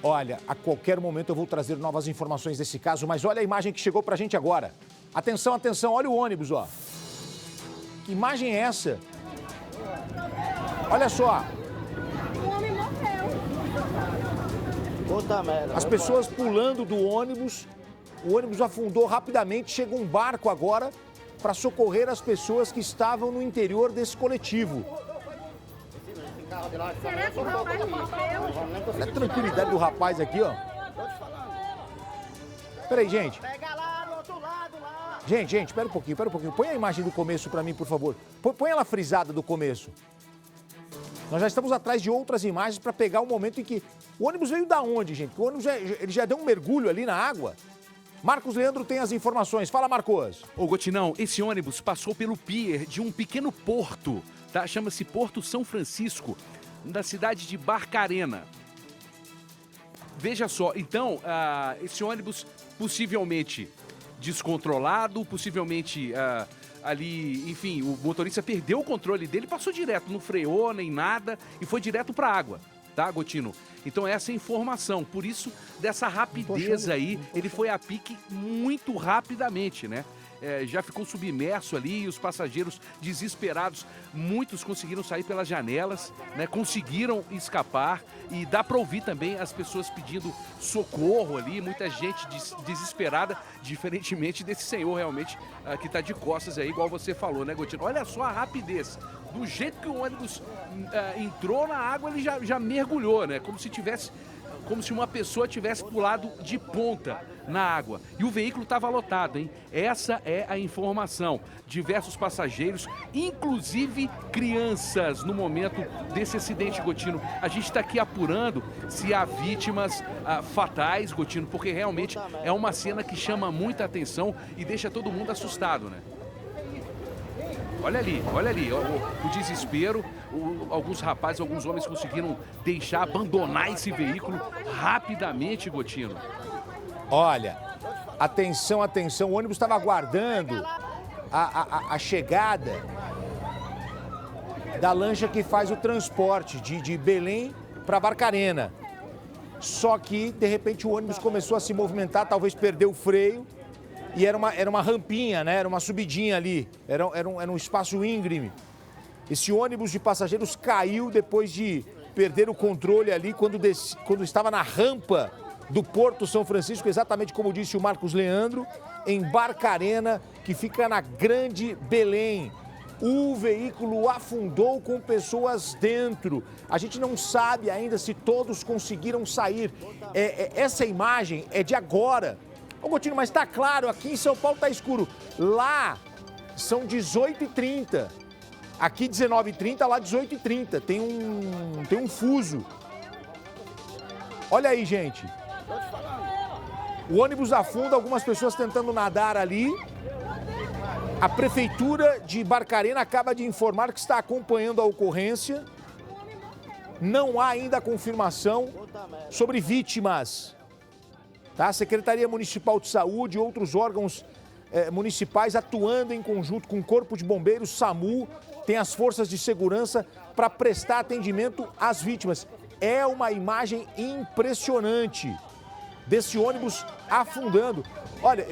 Olha, a qualquer momento eu vou trazer novas informações desse caso, mas olha a imagem que chegou pra gente agora. Atenção, atenção, olha o ônibus, ó. Que imagem é essa? Olha só. O homem morreu. Puta merda. As pessoas pulando do ônibus, o ônibus afundou rapidamente, chega um barco agora para socorrer as pessoas que estavam no interior desse coletivo. Será que o rapaz morreu? Olha a tranquilidade do rapaz aqui, ó. Peraí, gente. Pega lá do outro lado, lá. Gente, espera um pouquinho. Põe a imagem do começo para mim, por favor. Põe ela frisada do começo. Nós já estamos atrás de outras imagens para pegar o momento em que... O ônibus veio da onde, gente? O ônibus ele já deu um mergulho ali na água. Marcos Leandro tem as informações. Fala, Marcos. Ô, Gotinão, esse ônibus passou pelo pier de um pequeno porto, tá? Chama-se Porto São Francisco, da cidade de Barcarena. Veja só, então, esse ônibus possivelmente descontrolado, possivelmente ali, enfim, o motorista perdeu o controle dele, passou direto, não freou nem nada e foi direto para a água, tá, Gotino? Então essa é a informação, por isso dessa rapidez aí, ele foi a pique muito rapidamente, né? Já ficou submerso ali e os passageiros desesperados, muitos conseguiram sair pelas janelas, né? Conseguiram escapar e dá para ouvir também as pessoas pedindo socorro ali, muita gente desesperada, diferentemente desse senhor realmente que está de costas aí, igual você falou, né, Gotino? Olha só a rapidez, do jeito que o ônibus entrou na água, ele já mergulhou, né? Como se uma pessoa tivesse pulado de ponta na água. E o veículo estava lotado, hein? Essa é a informação. Diversos passageiros, inclusive crianças, no momento desse acidente, Gotino. A gente está aqui apurando se há vítimas fatais, Gotino, porque realmente é uma cena que chama muita atenção e deixa todo mundo assustado, né? Olha ali, o desespero. Alguns rapazes, alguns homens conseguiram abandonar esse veículo rapidamente, Gotino. Olha, atenção, o ônibus estava aguardando a chegada da lancha que faz o transporte de Belém para Barcarena. Só que, de repente, o ônibus começou a se movimentar, talvez perdeu o freio. E era uma rampinha, né? Era uma subidinha ali. Era um espaço íngreme. Esse ônibus de passageiros caiu depois de perder o controle ali quando estava na rampa do Porto São Francisco, exatamente como disse o Marcos Leandro, em Barcarena, que fica na Grande Belém. O veículo afundou com pessoas dentro. A gente não sabe ainda se todos conseguiram sair. Essa imagem é de agora. Ô, Gotino, mas tá claro, aqui em São Paulo tá escuro. Lá são 18h30. Aqui 19h30, lá 18h30. Tem um fuso. Olha aí, gente. O ônibus afunda, algumas pessoas tentando nadar ali. A Prefeitura de Barcarena acaba de informar que está acompanhando a ocorrência. Não há ainda confirmação sobre vítimas. Tá? A Secretaria Municipal de Saúde e outros órgãos municipais atuando em conjunto com o Corpo de Bombeiros, SAMU, tem as forças de segurança para prestar atendimento às vítimas. É uma imagem impressionante desse ônibus afundando. Olha,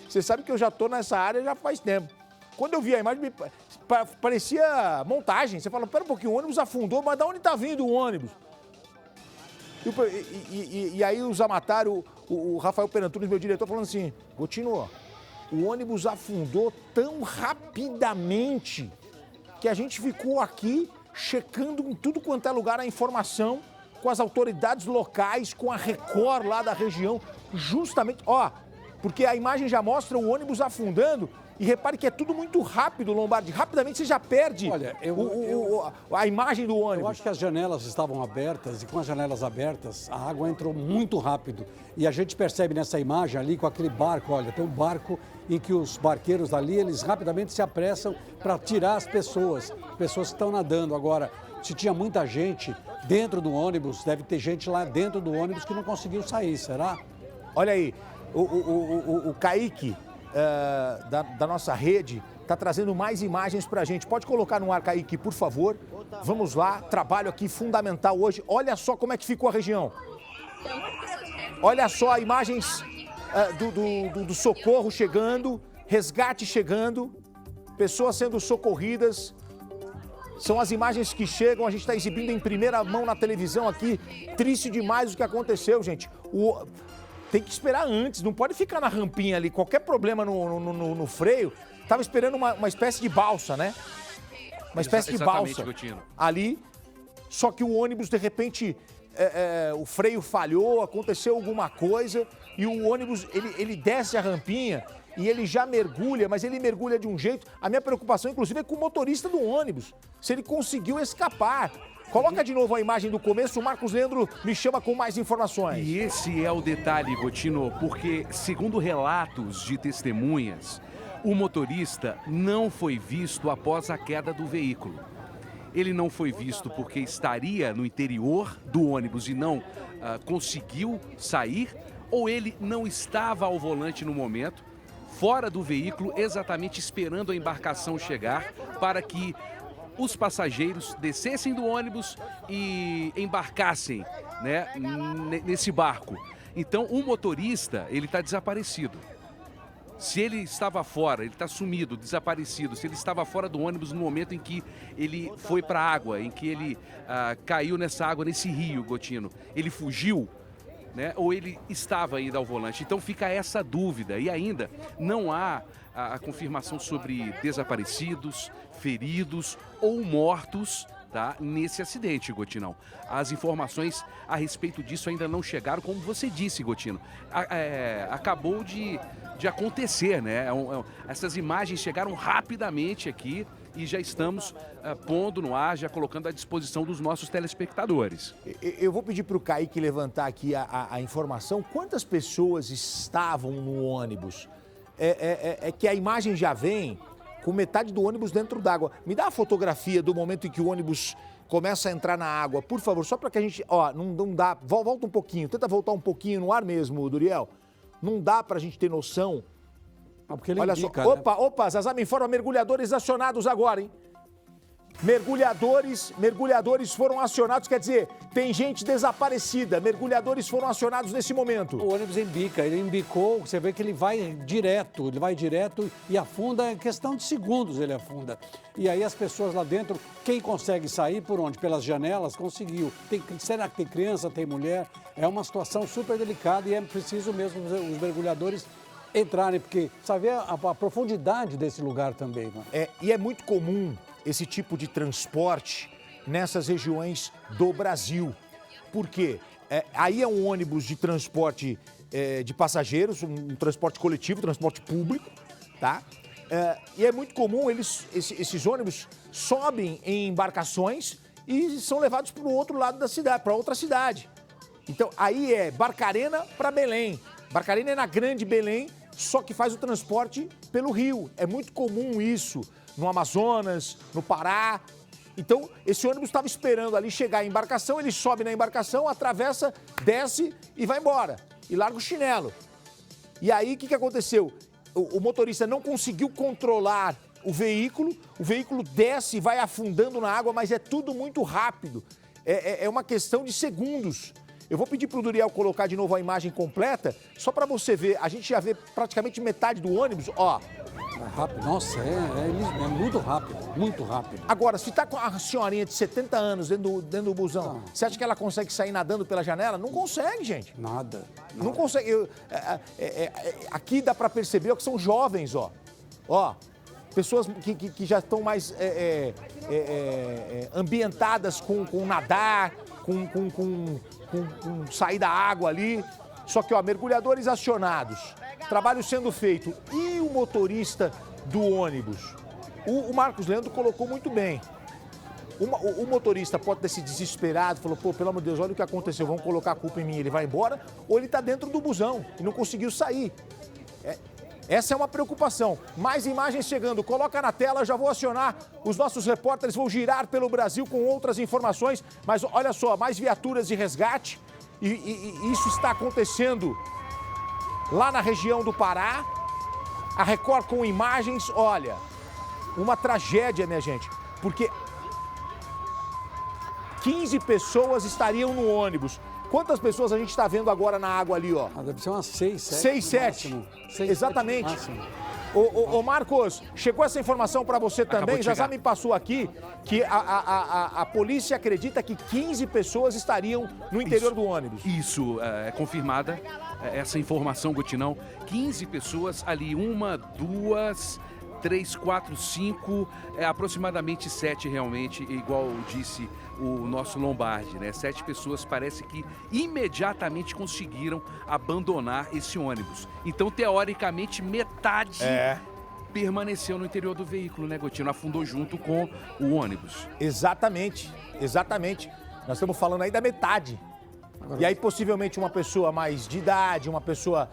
você sabe que eu já estou nessa área já faz tempo. Quando eu vi a imagem, parecia montagem. Você fala, pera um pouquinho, o ônibus afundou, mas de onde está vindo o ônibus? E aí o Zamatário, o Rafael Perantunes, meu diretor, falando assim, Gotino, o ônibus afundou tão rapidamente que a gente ficou aqui checando em tudo quanto é lugar a informação com as autoridades locais, com a Record lá da região, justamente, porque a imagem já mostra o ônibus afundando. E repare que é tudo muito rápido, Lombardi. Rapidamente você já perde a imagem do ônibus. Eu acho que as janelas estavam abertas e com as janelas abertas a água entrou muito rápido. E a gente percebe nessa imagem ali com aquele barco, olha, tem um barco em que os barqueiros ali, eles rapidamente se apressam para tirar as pessoas que estão nadando. Agora, se tinha muita gente dentro do ônibus, deve ter gente lá dentro do ônibus que não conseguiu sair, será? Olha aí, o Kaique... da nossa rede, está trazendo mais imagens para a gente. Pode colocar no ar, Kaique, por favor. Vamos lá, trabalho aqui fundamental hoje. Olha só como é que ficou a região. Olha só imagens do socorro chegando, resgate chegando, pessoas sendo socorridas. São as imagens que chegam, a gente está exibindo em primeira mão na televisão aqui. Triste demais o que aconteceu, gente. Tem que esperar antes, não pode ficar na rampinha ali. Qualquer problema no freio, estava esperando uma espécie de balsa, né? Uma espécie de balsa ali. Só que o ônibus, de repente, o freio falhou, aconteceu alguma coisa e o ônibus, ele desce a rampinha e ele já mergulha, mas ele mergulha de um jeito. A minha preocupação, inclusive, é com o motorista do ônibus, se ele conseguiu escapar. Coloca de novo a imagem do começo, o Marcos Leandro me chama com mais informações. E esse é o detalhe, Gotino, porque, segundo relatos de testemunhas, o motorista não foi visto após a queda do veículo. Ele não foi visto porque estaria no interior do ônibus e não conseguiu sair, ou ele não estava ao volante no momento, fora do veículo, exatamente esperando a embarcação chegar para que os passageiros descessem do ônibus e embarcassem, né, nesse barco. Então, o motorista, ele está desaparecido. Se ele estava fora, ele está sumido, desaparecido, se ele estava fora do ônibus no momento em que ele foi para a água, em que ele caiu nessa água, nesse rio, Gotino, ele fugiu, né? Ou ele estava ainda ao volante. Então fica essa dúvida e ainda não há a confirmação sobre desaparecidos, feridos ou mortos, tá, nesse acidente, Gotinão. As informações a respeito disso ainda não chegaram, como você disse, Gotino. Acabou de acontecer, né? Essas imagens chegaram rapidamente aqui e já estamos pondo no ar, já colocando à disposição dos nossos telespectadores. Eu vou pedir para o Kaique levantar aqui a informação. Quantas pessoas estavam no ônibus? É que a imagem já vem com metade do ônibus dentro d'água. Me dá a fotografia do momento em que o ônibus começa a entrar na água, por favor, só para que a gente... Ó, não dá... Volta um pouquinho, tenta voltar um pouquinho no ar mesmo, Duriel. Não dá para a gente ter noção. Porque ele olha indica, só, né? opa, Zazá me informa, mergulhadores acionados agora, hein? Mergulhadores foram acionados, quer dizer, tem gente desaparecida, mergulhadores foram acionados nesse momento. O ônibus embica, ele embicou, você vê que ele vai direto e afunda, em questão de segundos ele afunda. E aí as pessoas lá dentro, quem consegue sair por onde? Pelas janelas, conseguiu. Será que tem criança, tem mulher? É uma situação super delicada e é preciso mesmo os mergulhadores entrarem, porque sabe a profundidade desse lugar também. Né? E é muito comum esse tipo de transporte nessas regiões do Brasil. Por quê? Aí é um ônibus de transporte de passageiros, um transporte coletivo, transporte público, tá? E é muito comum esses ônibus sobem em embarcações e são levados para o outro lado da cidade, para outra cidade. Então, aí é Barcarena para Belém. Barcarena é na Grande Belém, só que faz o transporte pelo rio. É muito comum isso no Amazonas, no Pará. Então, esse ônibus estava esperando ali chegar a embarcação, ele sobe na embarcação, atravessa, desce e vai embora. E larga o chinelo. E aí, o que aconteceu? O motorista não conseguiu controlar o veículo desce e vai afundando na água, mas é tudo muito rápido. É uma questão de segundos. Eu vou pedir para o Duriel colocar de novo a imagem completa, só para você ver. A gente já vê praticamente metade do ônibus, ó. É rápido, nossa, é muito rápido, muito rápido. Agora, se tá com a senhorinha de 70 anos dentro do busão, você acha que ela consegue sair nadando pela janela? Não consegue, gente. Nada. Não consegue. Aqui dá para perceber que são jovens, ó. Ó, pessoas que já estão mais ambientadas com nadar, com sair da água ali. Só que, ó, mergulhadores acionados, trabalho sendo feito. E o motorista do ônibus? O Marcos Leandro colocou muito bem. O motorista pode ter se desesperado, falou, pô, pelo amor de Deus, olha o que aconteceu, vamos colocar a culpa em mim, ele vai embora. Ou ele está dentro do busão e não conseguiu sair. Essa é uma preocupação. Mais imagens chegando. Coloca na tela, já vou acionar. Os nossos repórteres vão girar pelo Brasil com outras informações. Mas olha só, mais viaturas de resgate. E isso está acontecendo lá na região do Pará. A Record com imagens, olha, uma tragédia, minha gente. Porque 15 pessoas estariam no ônibus. Quantas pessoas a gente está vendo agora na água ali, ó? Deve ser umas 6, 7. 6, 7. Exatamente. Ô Marcos, chegou essa informação para você também? Já me passou aqui que a polícia acredita que 15 pessoas estariam no interior do ônibus. Isso, é confirmada essa informação, Gutinão. 15 pessoas ali, 1, 2, 3, 4, 5, aproximadamente 7 realmente, igual disse o nosso Lombardi, né? 7 pessoas parece que imediatamente conseguiram abandonar esse ônibus. Então, teoricamente, metade permaneceu no interior do veículo, né, Gotino? Afundou junto com o ônibus. Exatamente, exatamente. Nós estamos falando aí da metade. E aí, possivelmente, uma pessoa mais de idade, uma pessoa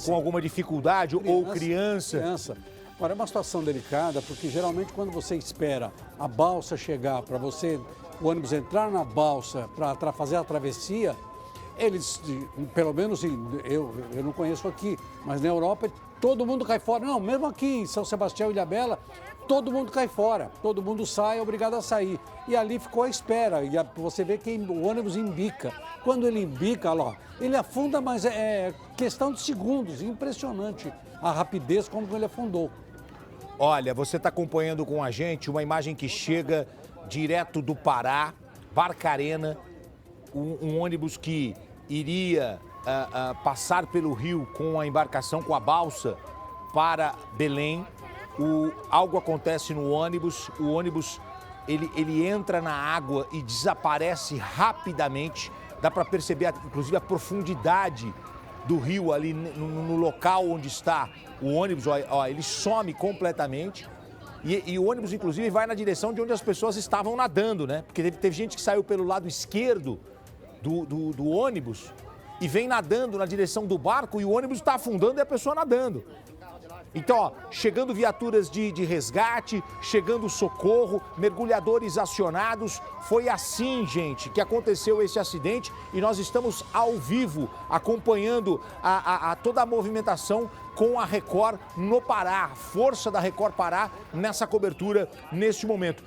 com alguma dificuldade ou criança. Agora, é uma situação delicada, porque geralmente quando você espera a balsa chegar para o ônibus entrar na balsa para fazer a travessia, eles, pelo menos eu não conheço aqui, mas na Europa todo mundo cai fora. Não, mesmo aqui em São Sebastião e Ilhabela, todo mundo cai fora, todo mundo sai, é obrigado a sair. E ali ficou à espera, e você vê que o ônibus embica. Quando ele embica, olha lá, ele afunda, mas é questão de segundos, impressionante a rapidez como ele afundou. Olha, você está acompanhando com a gente uma imagem que chega direto do Pará, Barcarena, um ônibus que iria passar pelo rio com a embarcação, com a balsa, para Belém. Algo acontece no ônibus, o ônibus ele entra na água e desaparece rapidamente. Dá para perceber, inclusive, a profundidade do rio ali no local onde está o ônibus, ó, ele some completamente. E o ônibus, inclusive, vai na direção de onde as pessoas estavam nadando, né? Porque teve gente que saiu pelo lado esquerdo do ônibus e vem nadando na direção do barco e o ônibus está afundando e a pessoa nadando. Então, ó, chegando viaturas de resgate, chegando socorro, mergulhadores acionados. Foi assim, gente, que aconteceu esse acidente e nós estamos ao vivo acompanhando toda a movimentação com a Record no Pará, a força da Record Pará nessa cobertura neste momento.